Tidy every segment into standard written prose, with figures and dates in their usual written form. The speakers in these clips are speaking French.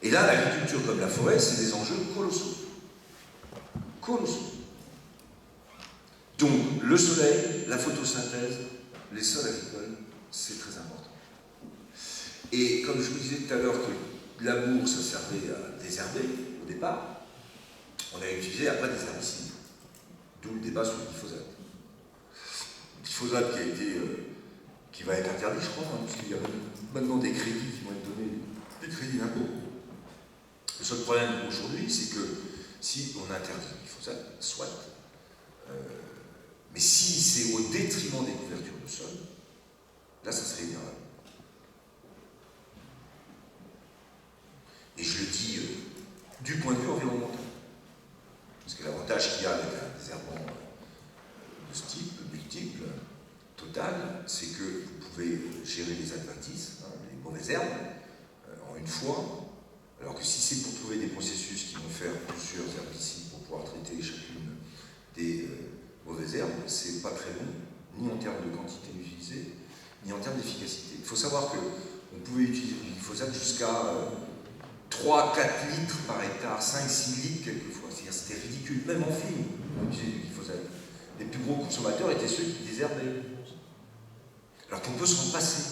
Et là, l'agriculture comme la forêt, c'est des enjeux colossaux. Colossaux. Donc, le soleil, la photosynthèse, les sols agricoles, c'est très important. Et comme je vous disais tout à l'heure que la bourre, ça servait à désherber au départ, on a utilisé après des herbicides. D'où le débat sur le glyphosate. Le glyphosate qui va être interdit, je crois, hein, puisqu'il y a maintenant des crédits qui vont être donnés, des crédits d'impôt. Le seul problème aujourd'hui, c'est que si on interdit le glyphosate, soit, mais si c'est au détriment des couvertures de sol, là, ça serait irrémédiable. Et je le dis du point de vue environnemental. Parce que l'avantage qu'il y a avec un désherbant de ce type, multiple, total, c'est que vous pouvez gérer les adventices, hein, les mauvaises herbes, en une fois, alors que si c'est pour trouver des processus qui vont faire plusieurs herbicides pour pouvoir traiter chacune des mauvaises herbes, c'est pas très bon, ni en termes de quantité utilisée, ni en termes d'efficacité. Il faut savoir qu'on pouvait utiliser du glyphosate jusqu'à 3-4 litres par hectare, 5-6 litres quelquefois. C'est-à-dire c'était ridicule, même en film, on utilisait du glyphosate. Les plus gros consommateurs étaient ceux qui désherbaient. Alors qu'on peut s'en passer.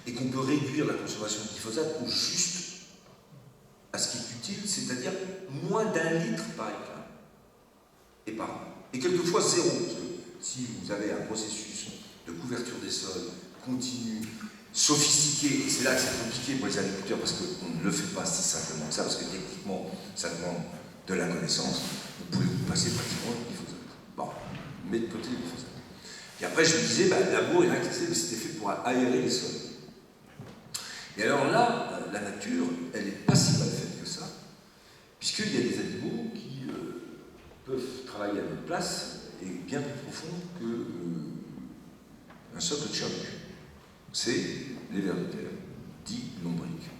Et qu'on peut réduire la consommation de glyphosate au juste à ce qui est utile, c'est-à-dire moins d'1 litre par hectare et par an. Et quelquefois zéro, parce que si vous avez un processus de couverture des sols continu, sophistiqué, et c'est là que c'est compliqué pour les agriculteurs parce qu'on ne le fait pas si simplement que ça, parce que techniquement ça demande de la connaissance, vous pouvez vous passer pratiquement le glyphosate. Bon, mais de côté le glyphosate. Et après je me disais, la bourre et l'insecticide, c'était fait pour aérer les sols. Et alors là, la nature, elle n'est pas si mal faite que ça, puisqu'il y a des animaux qui peuvent travailler à notre place et bien plus profond qu'un socle de choc. C'est les vers de terre, dits lombriques.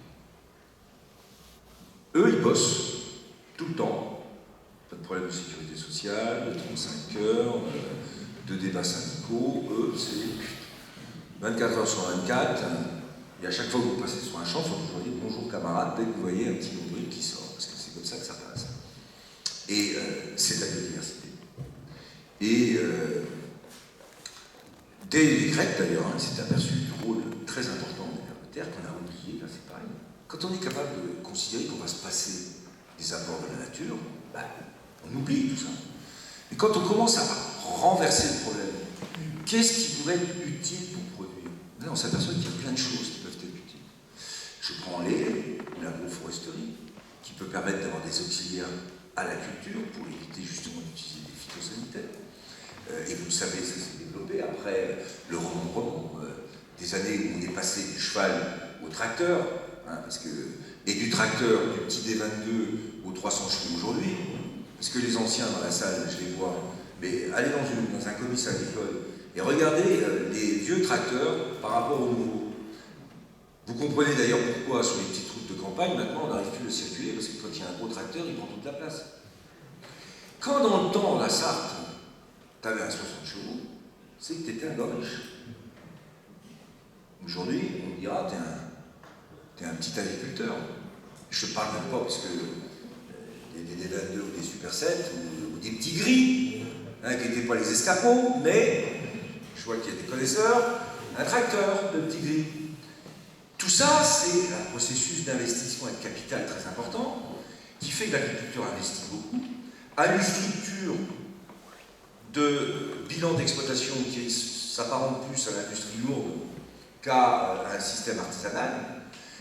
Eux, ils bossent tout le temps. Pas de problème de sécurité sociale, de 35 heures, de débats syndicaux. Eux, c'est 24 heures sur 24. Et à chaque fois que vous passez sur un champ, il faut toujours dire bonjour camarade dès que vous voyez un petit lombric qui sort, parce que c'est comme ça que ça passe. Et c'est la biodiversité. Et dès les Grecs d'ailleurs, ils s'étaient aperçus du rôle très important des vers de terre qu'on a oublié, là c'est pareil. Quand on est capable de considérer qu'on va se passer des apports de la nature, on oublie tout ça. Et quand on commence à renverser le problème, qu'est-ce qui pourrait être utile pour produire? Là on s'aperçoit qu'il y a plein de choses qui peuvent être utiles. Je prends l'agroforesterie, qui peut permettre d'avoir des auxiliaires à la culture pour éviter justement d'utiliser des phytosanitaires. Et vous le savez, ça s'est développé après le remembrement des années où on est passé du cheval au tracteur, hein, et du tracteur, du petit D22 aux 300 chevaux aujourd'hui, parce que les anciens dans la salle, je les vois, mais allez dans un comice agricole et regardez les vieux tracteurs par rapport aux nouveaux. Vous comprenez d'ailleurs pourquoi sur les petites routes de campagne, maintenant on n'arrive plus à circuler, parce que quand il y a un gros tracteur, il prend toute la place. Quand dans le temps, la Sarthe, tu avais un 60 chevaux, c'est que tu étais un gars riche. Aujourd'hui, on dira, t'es un petit agriculteur. Je ne parle même pas parce que des D22 ou des Super 7 ou des petits gris, hein, qui n'étaient pas les escapots, mais je vois qu'il y a des connaisseurs, un tracteur de petits gris. Tout ça, c'est un processus d'investissement et de capital très important qui fait que l'agriculture investit beaucoup, a une structure de bilan d'exploitation qui s'apparente plus à l'industrie lourde qu'à un système artisanal,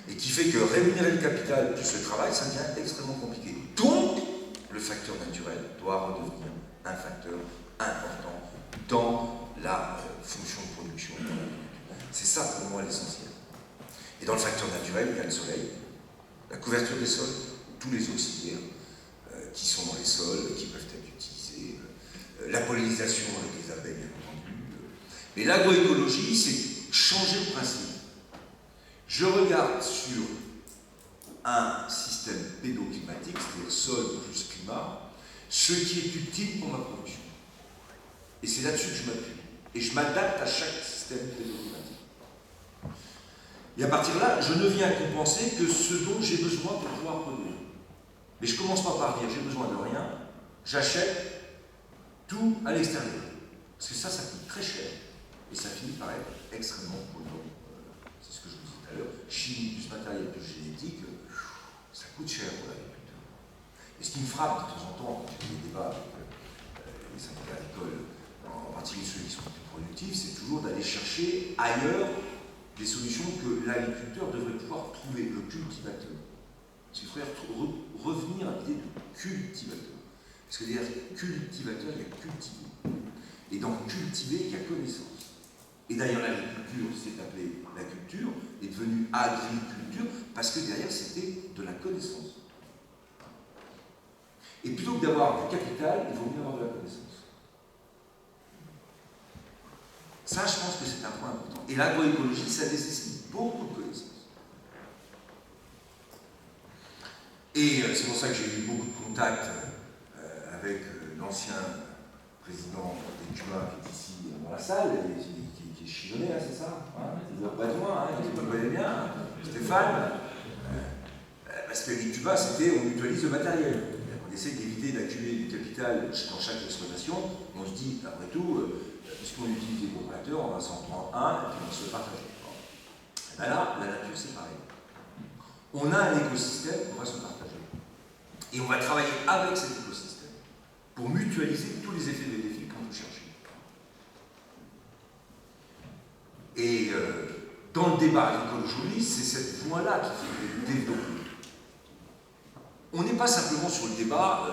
et qui fait que rémunérer le capital plus le travail, ça devient extrêmement compliqué. Donc, le facteur naturel doit redevenir un facteur important dans la fonction de production. C'est ça pour moi l'essentiel. Et dans le facteur naturel, il y a le soleil, la couverture des sols, tous les auxiliaires qui sont dans les sols, qui peuvent être utilisés, la pollinisation avec les abeilles, bien entendu. Mais l'agroécologie, c'est changer le principe. Je regarde sur un système pédoclimatique, c'est-à-dire sol plus climat, ce qui est utile pour ma production. Et c'est là-dessus que je m'appuie. Et je m'adapte à chaque système pédoclimatique. Et à partir de là, je ne viens compenser que ce dont j'ai besoin pour pouvoir produire. Mais je ne commence pas par dire j'ai besoin de rien, j'achète tout à l'extérieur. Parce que ça coûte très cher. Et ça finit par être extrêmement polluant. C'est ce que je vous disais tout à l'heure. Chimie plus matériel plus génétique, ça coûte cher pour l'agriculteur. Et ce qui me frappe de temps en temps, quand j'ai des débats avec les syndicats agricoles, en particulier ceux qui sont plus productifs, c'est toujours d'aller chercher ailleurs des solutions que l'agriculteur devrait pouvoir trouver, le cultivateur. Parce qu'il faudrait revenir à l'idée de cultivateur. Parce que derrière cultivateur, il y a cultiver. Et dans cultiver, il y a connaissance. Et d'ailleurs, l'agriculture s'est appelée la culture, est devenue agriculture, parce que derrière, c'était de la connaissance. Et plutôt que d'avoir du capital, il vaut mieux avoir de la connaissance. Ça, je pense que c'est un point important. Et l'agroécologie, ça nécessite beaucoup de connaissances. Et c'est pour ça que j'ai eu beaucoup de contacts avec l'ancien président des Cubains qui est ici dans la salle, qui est chillonné, hein, c'est ça hein, il ne pas de moi, hein, il me connaît bien, hein, Stéphane. Parce que les Cubains, c'était on mutualise le matériel. On essaie d'éviter d'accumuler du capital dans chaque exploitation. On se dit, après tout, puisqu'on utilise des coopérateurs, on va s'en prendre un et puis on va se le partager. Et bien là, la nature, c'est pareil. On a un écosystème, on va se partager. Et on va travailler avec cet écosystème pour mutualiser tous les effets bénéfiques qu'on peut chercher. Et dans le débat agricole aujourd'hui, c'est cette voie-là qu'il faut développer. On n'est pas simplement sur le débat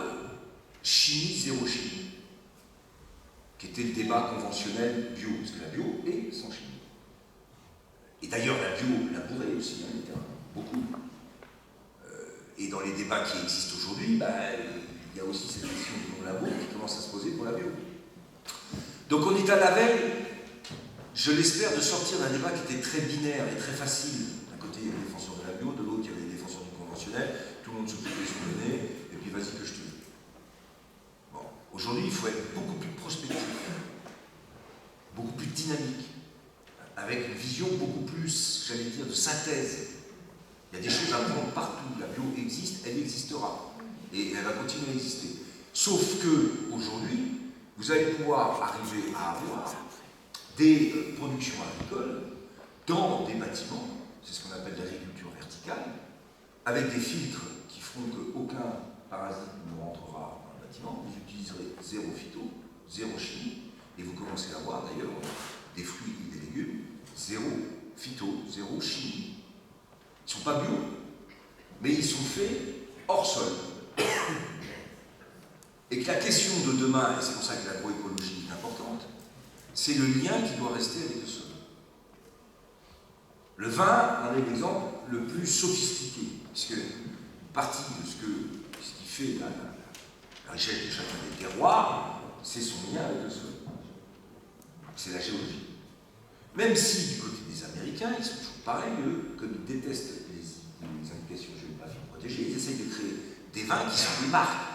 chimie, zéro chimie, qui était le débat conventionnel bio, parce que la bio est sans chimie. Et d'ailleurs, la bio labourée aussi, hein, beaucoup. Et dans les débats qui existent aujourd'hui, il y a aussi cette question du non-labo qui commence à se poser pour la bio. Donc on est à la veille, je l'espère, de sortir d'un débat qui était très binaire et très facile. D'un côté, il y a les défenseurs de la bio, de l'autre, il y avait les défenseurs du conventionnel, tout le monde se foutait sur le nez, et puis vas-y que je te dis. Bon, aujourd'hui, il faut être beaucoup plus prospectif, beaucoup plus dynamique, avec une vision beaucoup plus, j'allais dire, de synthèse. Il y a des choses à prendre partout. La bio existe, elle existera. Et elle va continuer à exister. Sauf que, aujourd'hui, vous allez pouvoir arriver à avoir des productions agricoles dans des bâtiments, c'est ce qu'on appelle l'agriculture verticale, avec des filtres qui feront qu'aucun parasite ne rentrera dans le bâtiment. Vous utiliserez zéro phyto, zéro chimie, et vous commencez à avoir d'ailleurs des fruits et des légumes, zéro phyto, zéro chimie. Ils ne sont pas bio, mais ils sont faits hors sol. Et que la question de demain, et c'est pour ça que l'agroécologie est importante, c'est le lien qui doit rester avec le sol. Le vin en est l'exemple le plus sophistiqué, puisque partie de ce qui fait la richesse de chacun des terroirs, c'est son lien avec le sol. C'est la géologie. Même si, du côté des Américains, ils sont toujours pareils, eux, comme ils détestent les indications géographiques protégées, ils essayent de créer des vins qui sont des marques.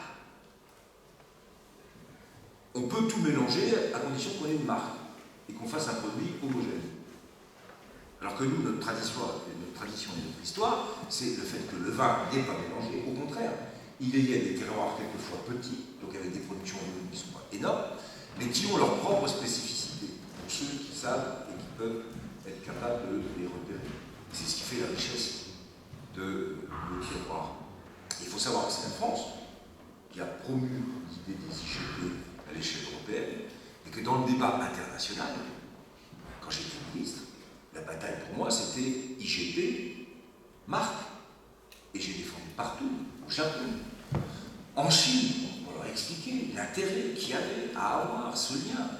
On peut tout mélanger à condition qu'on ait une marque et qu'on fasse un produit homogène. Alors que nous, notre tradition et notre histoire, c'est le fait que le vin n'est pas mélangé. Au contraire, il y a des terroirs quelquefois petits, donc avec des productions qui ne sont pas énormes, mais qui ont leur propre spécificité, pour ceux qui savent et qui peuvent être capables de les repérer. C'est ce qui fait la richesse de nos terroirs. Il faut savoir que c'est la France qui a promu l'idée des IGP à l'échelle européenne, et que dans le débat international, quand j'étais ministre, la bataille pour moi c'était IGP, marque, et j'ai défendu partout, au Japon, en Chine, on leur a expliqué l'intérêt qu'il y avait à avoir ce lien,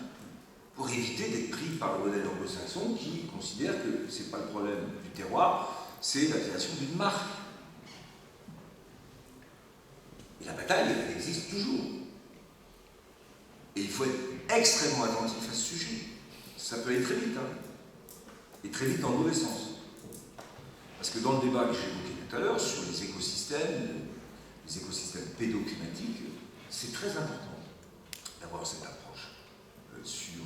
pour éviter d'être pris par le modèle anglo-saxon qui considère que ce n'est pas le problème du terroir, c'est la création d'une marque. Et la bataille, elle existe toujours. Et il faut être extrêmement attentif à ce sujet. Ça peut aller très vite, hein. Et très vite dans le mauvais sens. Parce que dans le débat que j'ai évoqué tout à l'heure sur les écosystèmes pédoclimatiques, c'est très important d'avoir cette approche sur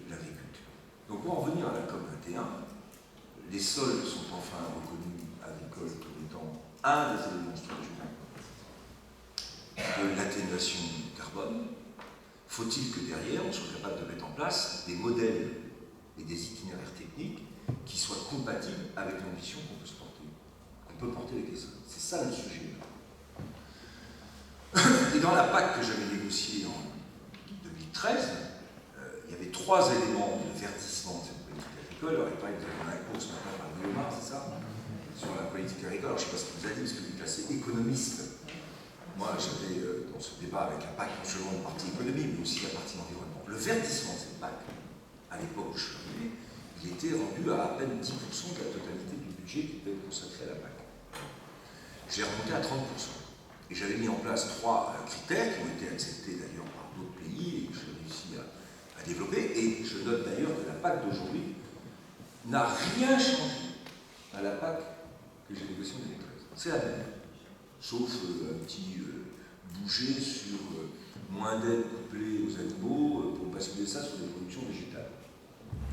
l'agriculture. Donc pour en revenir à la COP21, les sols sont enfin reconnus agricoles comme étant un des éléments structurants de l'atténuation du carbone. Faut-il que derrière, on soit capable de mettre en place des modèles et des itinéraires techniques qui soient compatibles avec l'ambition qu'on peut porter avec les sols. C'est ça le sujet. Et dans la PAC que j'avais négociée en 2013, il y avait 3 éléments de verdissement de cette politique agricole. Alors, il paraît que vous avez un cours ce matin par Guillaume, c'est ça? Sur la politique agricole. Alors, je ne sais pas ce qu'il vous a dit, parce que vous êtes assez économiste. Moi, j'avais dans ce débat avec la PAC non seulement une partie économie, mais aussi la partie environnement. Le verdissement de cette PAC, à l'époque où je suis arrivé, il était rendu à peine 10% de la totalité du budget qui devait être consacré à la PAC. J'ai remonté à 30%. Et j'avais mis en place 3 critères qui ont été acceptés d'ailleurs par d'autres pays et que j'ai réussi à développer. Et je note d'ailleurs que la PAC d'aujourd'hui n'a rien changé à la PAC que j'ai négociée en 2013. C'est la même. Sauf un petit bouger sur moins d'aide couplée aux animaux pour basculer ça sur des productions végétales.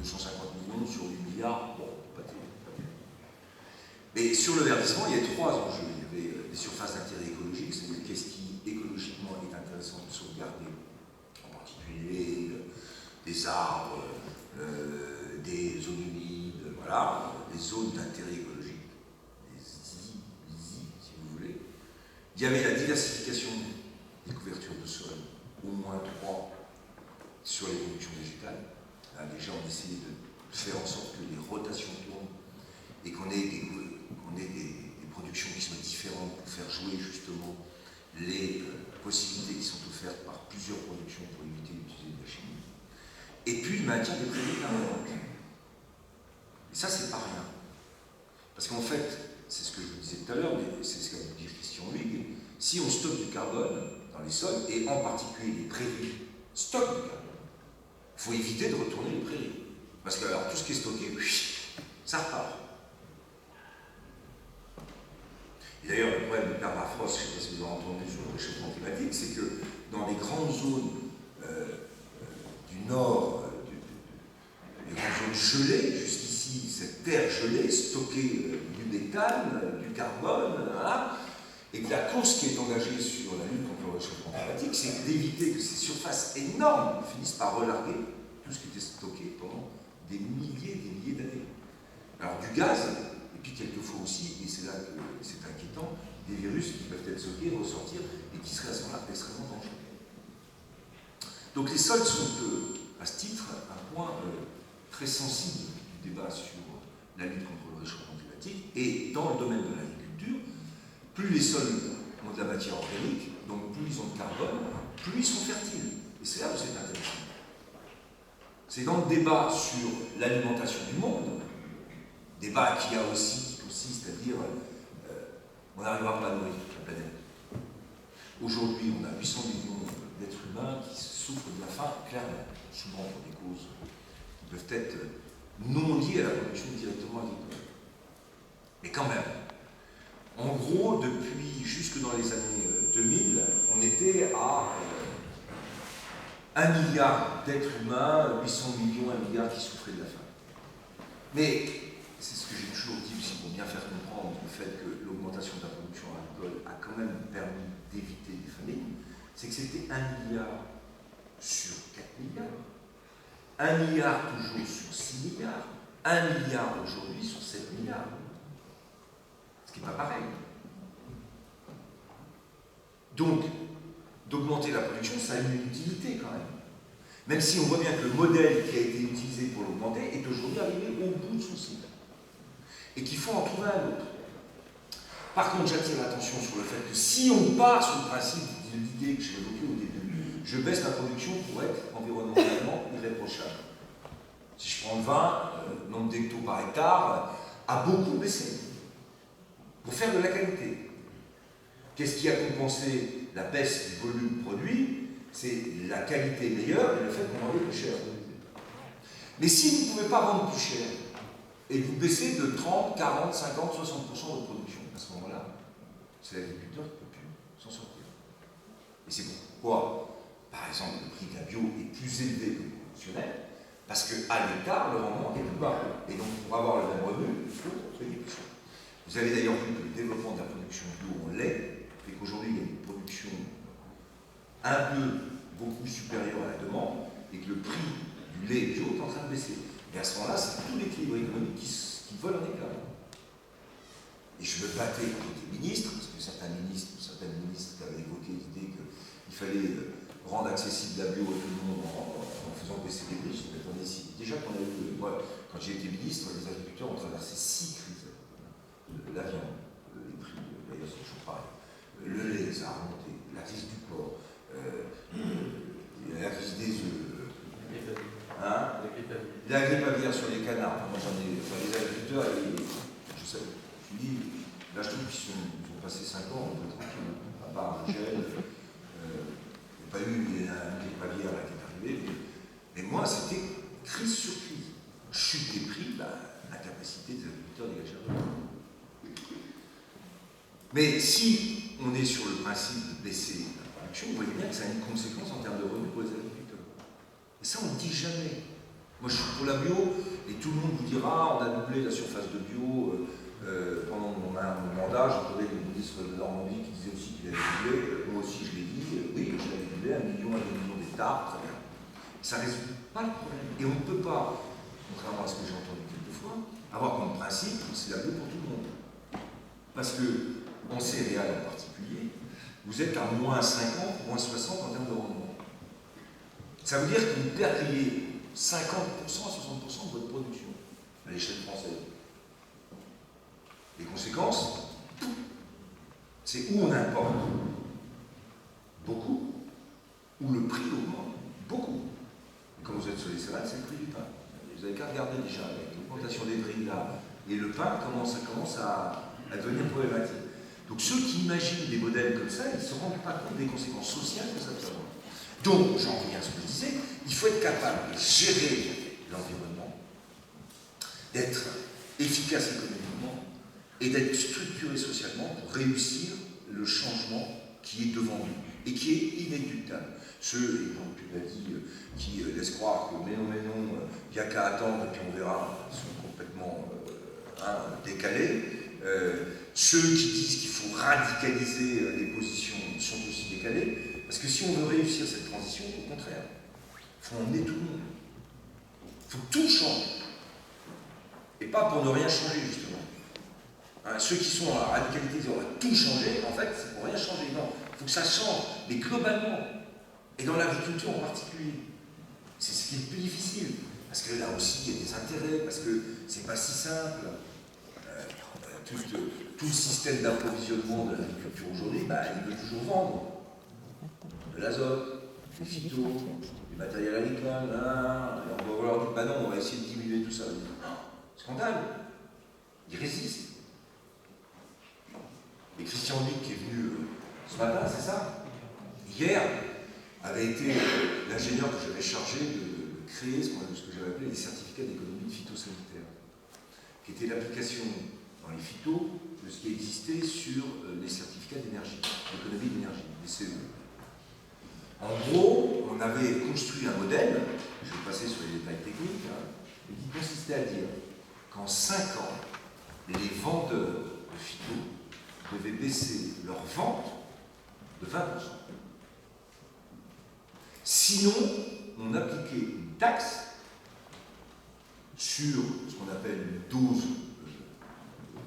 250 millions sur 8 milliards, bon, pas terrible. Mais sur le verdissement, il y a 3 enjeux. Il y avait des surfaces d'intérêt écologique, c'est-à-dire qu'est-ce qui écologiquement est intéressant de sauvegarder, en particulier des arbres, des zones humides, voilà, des zones d'intérêt écologique, des ZI, si vous voulez. Il y avait la diversification des couvertures de sol, au moins 3 sur les productions végétales. Là, déjà, on essayait de faire en sorte que les rotations tournent et qu'on ait des productions qui soient différentes pour faire jouer justement les possibilités qui sont offertes par plusieurs productions pour éviter d'utiliser de la chimie. Et puis le maintien des prairies permanentes. Et ça, c'est pas rien. Parce qu'en fait, c'est ce que je vous disais tout à l'heure, mais c'est ce qu'a dit Christian Huyghe, si on stocke du carbone dans les sols, et en particulier les prairies stockent du carbone, il faut éviter de retourner les prairies. Parce que alors tout ce qui est stocké, ça repart. Et d'ailleurs, le problème de permafrost, je ne sais pas si vous avez entendu sur le réchauffement climatique, c'est que dans les grandes zones du nord, les grandes zones gelées, jusqu'ici, cette terre gelée stockait du méthane, du carbone, hein, et que la cause qui est engagée sur la lutte contre le réchauffement climatique, c'est d'éviter que ces surfaces énormes finissent par relarguer tout ce qui était stocké pendant des milliers d'années. Alors du gaz, et puis quelquefois aussi, et c'est là que c'est inquiétant, des virus qui peuvent être stockés, ressortir, et qui seraient à ce moment-là extrêmement dangereux. Donc les sols sont, à ce titre, un point très sensible du débat sur la lutte contre le réchauffement climatique, et dans le domaine de l'agriculture, plus les sols ont de la matière organique, donc plus ils ont de carbone, plus ils sont fertiles. Et c'est là où c'est intéressant. C'est dans le débat sur l'alimentation du monde, débat qui consiste à dire on n'arrivera pas à nourrir toute la planète. Aujourd'hui, on a 800 millions d'êtres humains qui souffrent de la faim, clairement, souvent pour des causes qui peuvent être non liées à la production directement agricole. Mais quand même, en gros, depuis jusque dans les années 2000, on était à 1 milliard d'êtres humains, 800 millions, 1 milliard qui souffraient de la faim. Mais c'est ce que j'ai toujours dit aussi pour bien faire comprendre le fait que l'augmentation de la production agricole a quand même permis d'éviter des famines, c'est que c'était 1 milliard sur 4 milliards, 1 milliard toujours sur 6 milliards, 1 milliard aujourd'hui sur 7 milliards. Ce qui n'est pas pareil. Donc, d'augmenter la production, ça a une utilité quand même. Même si on voit bien que le modèle qui a été utilisé pour l'augmenter est aujourd'hui arrivé au bout de son cycle. Et qu'il faut en trouver un autre. Par contre, j'attire l'attention sur le fait que si on part sur le principe de l'idée que j'ai évoquée au début, je baisse la production pour être environnementalement irréprochable. Si je prends le vin, le nombre d'hectos par hectare a beaucoup baissé. Pour faire de la qualité. Qu'est-ce qui a compensé la baisse du volume produit? C'est la qualité meilleure et le fait qu'on vendait plus cher. Mais si vous ne pouvez pas vendre plus cher, et vous baissez de 30, 40, 50, 60% de production, à ce moment-là, c'est l'agriculteur qui ne peut plus s'en sortir. Et c'est pourquoi, par exemple, le prix de la bio est plus élevé que le conventionnel, Parce qu'à l'hectare, le rendement est plus bas. Et donc, pour avoir le même revenu, il faut payer plus cher. Vous avez d'ailleurs vu que le développement de la production bio en lait fait qu'aujourd'hui, il y a une production beaucoup supérieure à la demande et que le prix du lait bio est en train de baisser. Et à ce moment-là, c'est tout l'équilibre économique qui vole en éclats. Et je me battais contre les ministres, parce que certaines ministres avaient évoqué l'idée qu'il fallait rendre accessible la bio à tout le monde en faisant baisser les prix. Je me attendez, déjà qu'on a eu, moi, quand j'ai été ministre, les agriculteurs ont traversé 6 crises. La viande, les prix, d'ailleurs c'est toujours pareil. Le lait, ça a remonté, la crise du porc, la crise des œufs. Hein, la grippe aviaire sur les canards. Enfin, moi j'en ai. Enfin, les agriculteurs, je sais, je me dis, là je trouve qu'ils ont passé 5 ans, on peut être tranquille, à part un gel. Il n'y a pas eu une grippe aviaire là, qui est arrivée, mais moi c'était crise sur crise. Chute des prix, l'incapacité des agriculteurs de dégager un revenu. Mais si on est sur le principe de baisser la production, vous voyez bien que ça a une conséquence en termes de revenus pour les agriculteurs. Et ça, on ne dit jamais. Moi, je suis pour la bio, et tout le monde vous dira, on a doublé la surface de bio. Pendant mon mandat, j'entendais le ministre de Normandie qui disait aussi qu'il avait doublé. Moi aussi, je l'ai dit, oui, je l'avais doublé, 1 million à 2 millions d'hectares, très bien. Ça ne résout pas le problème. Et on ne peut pas, contrairement à ce que j'ai entendu quelquefois, avoir comme principe, c'est la bio pour tout le monde. Parce que, en céréales en particulier, vous êtes à moins 50, moins 60 en termes de rendement. Ça veut dire que vous perdriez 50% à 60% de votre production à l'échelle française. Les conséquences, c'est où on importe beaucoup, où le prix augmente beaucoup. Et quand vous êtes sur les céréales, c'est le prix du pain. Vous avez qu'à regarder déjà avec l'augmentation des prix là, et le pain, ça commence à devenir problématique. Donc ceux qui imaginent des modèles comme ça, ils ne se rendent pas compte des conséquences sociales que ça peut avoir. Donc, j'en reviens à ce que je disais, il faut être capable de gérer l'environnement, d'être efficace économiquement et d'être structuré socialement pour réussir le changement qui est devant nous et qui est inéluctable. Ceux, et donc tu l'as dit, qui laissent croire que mais non, il n'y a qu'à attendre et puis on verra, ils sont complètement décalés. Ceux qui disent qu'il faut radicaliser les positions sont aussi décalés, parce que si on veut réussir cette transition, au contraire, il faut emmener tout le monde. Il faut que tout change. Et pas pour ne rien changer, justement. Hein, ceux qui sont à la radicalité disent on va tout changer, en fait, c'est pour rien changer. Non, il faut que ça change, mais globalement, et dans l'agriculture en particulier. C'est ce qui est le plus difficile, parce que là aussi, il y a des intérêts, parce que c'est pas si simple. Tout le système d'approvisionnement de l'agriculture aujourd'hui, il veut toujours vendre de l'azote, des phytos, du matériel agricole, et on va leur dire, non, on va essayer de diminuer tout ça. Scandale. Ils résistent. Et Christian Dick qui est venu ce matin, c'est ça, hier, avait été l'ingénieur que j'avais chargé de créer ce que j'avais appelé les certificats d'économie phytosanitaire, qui était l'application dans les phytos de ce qui existait sur les certificats d'énergie, d'économie d'énergie, les CE. En gros, on avait construit un modèle, je vais passer sur les détails techniques, qui consistait à dire qu'en 5 ans, les vendeurs de phytos devaient baisser leur vente de 20%. Sinon, on appliquait une taxe sur ce qu'on appelle une dose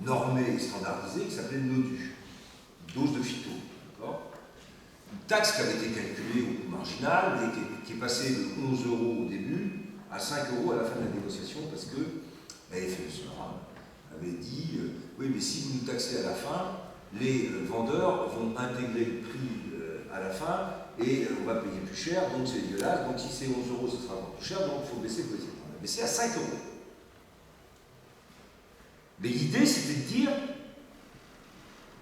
normée et standardisée qui s'appelait une NODU, une dose de phyto. Une taxe qui avait été calculée au coût marginal, mais qui est passée de 11 € au début à 5 € à la fin de la négociation, parce que la FNSEA avait dit oui, mais si vous nous taxez à la fin, les vendeurs vont intégrer le prix à la fin et on va payer plus cher, donc c'est dégueulasse. Donc si c'est 11 €, ce sera encore plus cher, donc il faut baisser le prix. On a baissé à 5 €. Mais l'idée, c'était de dire,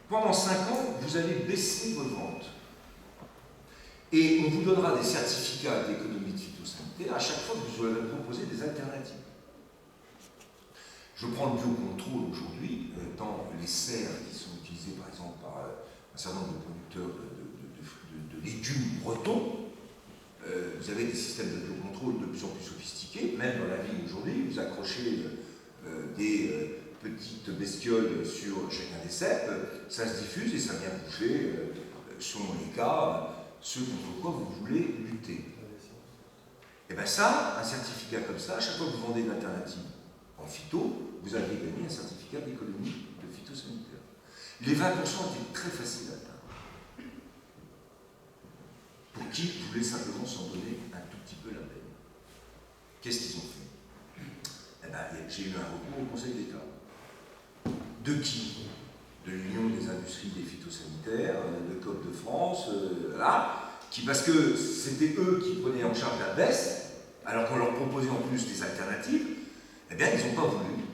pendant 5 ans, vous allez baisser vos ventes. Et on vous donnera des certificats d'économie de phytosanitaire à chaque fois que vous allez proposer des alternatives. Je prends le biocontrôle aujourd'hui, dans les serres qui sont utilisées par exemple par un certain nombre de producteurs de légumes bretons, vous avez des systèmes de biocontrôle de plus en plus sophistiqués, même dans la vie aujourd'hui, vous accrochez des petites bestioles sur chacun des cèpes, ça se diffuse et ça vient toucher, selon les cas, ceux contre quoi vous voulez lutter. Et bien ça, un certificat comme ça, à chaque fois que vous vendez une alternative en phyto, vous avez gagné un certificat d'économie de phytosanitaire. Les 20% étaient très faciles à atteindre. Pour qui voulait simplement s'en donner un tout petit peu la peine. Qu'est-ce qu'ils ont fait? Eh bien, j'ai eu un recours au Conseil d'État. De qui? De l'Union des industries des phytosanitaires, de COP de France, là, qui, parce que c'était eux qui prenaient en charge la baisse, alors qu'on leur proposait en plus des alternatives, eh bien, ils n'ont pas voulu.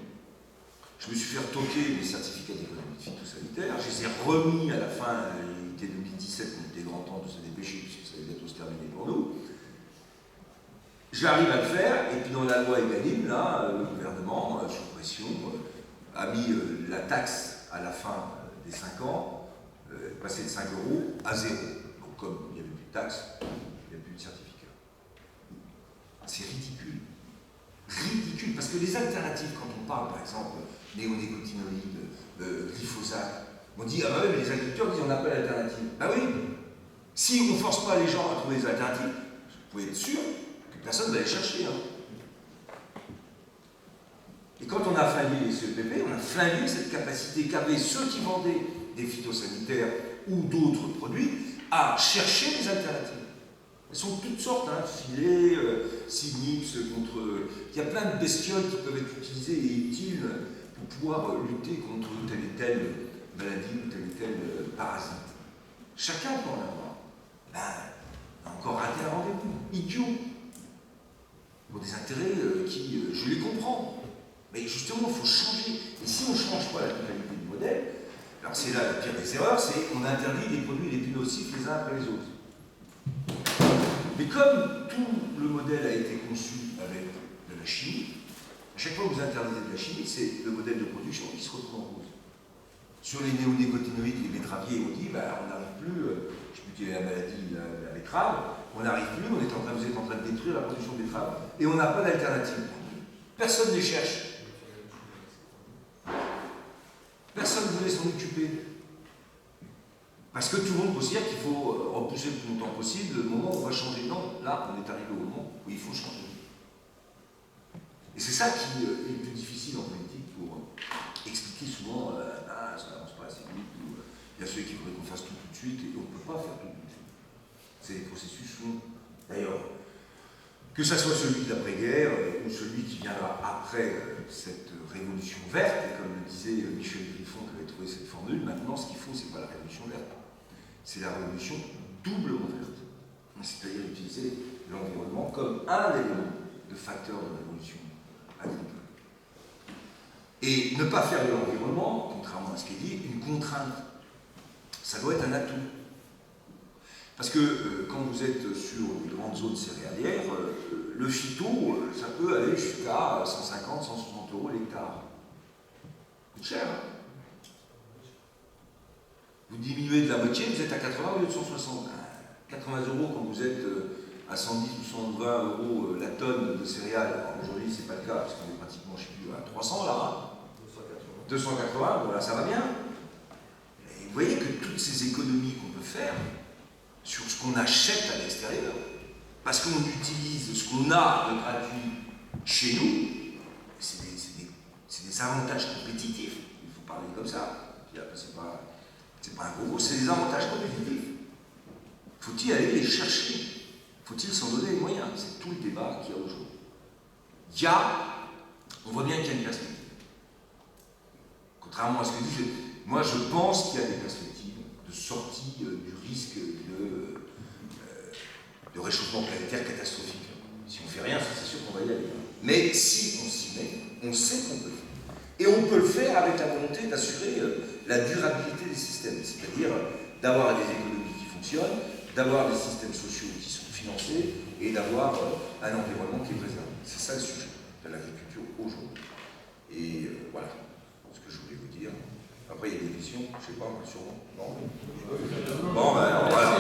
Je me suis fait retoquer mes certificats d'économie phytosanitaire, je les ai remis à la fin, il était 2017, il était grand temps de se dépêcher, puisque ça allait bientôt se terminer pour nous. J'arrive à le faire, et puis dans la loi Egalim, là, le gouvernement, sous pression, a mis la taxe à la fin des 5 ans, passé de 5 € à 0. Donc comme il n'y avait plus de taxe, il n'y a plus de certificat. C'est ridicule. Ridicule, parce que les alternatives, quand on parle par exemple néonicotinoïdes, glyphosate, on dit, ah bah oui, mais les agriculteurs disent on n'a pas d'alternative. Bah oui, si on ne force pas les gens à trouver des alternatives, vous pouvez être sûr que personne ne va les chercher. Hein. Et quand on a flingué les CEPP, on a flingué cette capacité qu'avaient ceux qui vendaient des phytosanitaires ou d'autres produits à chercher des alternatives. Elles sont de toutes sortes, hein, filets, Cygnix, contre... Il y a plein de bestioles qui peuvent être utilisées et utiles pour pouvoir lutter contre telle et telle maladie ou tel et tel parasite. Chacun peut en avoir. Ben, on a encore raté un rendez-vous. Idiot. Pour des intérêts qui, je les comprends. Mais justement, il faut changer. Et si on ne change pas la totalité du modèle, alors c'est là la pire des erreurs, c'est qu'on interdit les produits les plus nocifs les uns après les autres. Mais comme tout le modèle a été conçu avec de la chimie, à chaque fois que vous interdisez de la chimie, c'est le modèle de production qui se retrouve en cause. Sur les néonicotinoïdes, les betteraviers, on dit, bah, on n'arrive plus, je ne sais plus quelle est la maladie, la betterave, on n'arrive plus, vous êtes en train de détruire la production de betterave, et on n'a pas d'alternative. Personne ne les cherche. Personne ne voulait s'en occuper. Parce que tout le monde considère qu'il faut repousser le plus longtemps possible le moment où on va changer. Non, là, on est arrivé au moment où il faut changer. Et c'est ça qui est le plus difficile en politique pour expliquer souvent ah, ça n'avance pas assez vite, ou il y a ceux qui voudraient qu'on fasse tout de suite, et on ne peut pas faire tout de suite. C'est des processus longs. D'ailleurs, que ce soit celui d'après-guerre ou celui qui viendra après cette révolution verte, et comme le disait Michel Griffon qui avait trouvé cette formule, maintenant ce qu'il faut, c'est pas la révolution verte, c'est la révolution doublement verte. C'est-à-dire utiliser l'environnement comme un élément de facteur de révolution agricole. Et ne pas faire de l'environnement, contrairement à ce qui est dit, une contrainte. Ça doit être un atout. Parce que quand vous êtes sur des grandes zones céréalières, le phyto, ça peut aller jusqu'à 150, 160 € l'hectare. Ça coûte cher. Hein. Vous diminuez de la moitié, vous êtes à 80 au lieu de 160. 80 € quand vous êtes à 110 ou 120 € la tonne de céréales. Aujourd'hui, ce n'est pas le cas, parce qu'on est pratiquement, je ne sais plus, à 300 là. 280, voilà, ça va bien. Et vous voyez que toutes ces économies qu'on peut faire sur ce qu'on achète à l'extérieur, parce qu'on utilise ce qu'on a de gratuit chez nous, c'est des avantages compétitifs. Il faut parler comme ça. C'est pas un gros, c'est des avantages compétitifs. Faut-il aller les chercher? Faut-il s'en donner les moyens? C'est tout le débat qu'il y a aujourd'hui. On voit bien qu'il y a une perspective. Contrairement à ce que dit, moi je pense qu'il y a des perspectives de sortie du risque de réchauffement planétaire catastrophique. Si on ne fait rien, c'est sûr qu'on va y aller. Mais si on s'y met, on sait qu'on peut le faire. Et on peut le faire avec la volonté d'assurer la durabilité des systèmes, c'est-à-dire d'avoir des économies qui fonctionnent, d'avoir des systèmes sociaux qui sont financés et d'avoir un environnement qui est préservé. C'est ça le sujet de l'agriculture aujourd'hui. Et voilà ce que je voulais vous dire. Après, il y a des questions, je ne sais pas, sûrement. Non. Bon, ben voilà.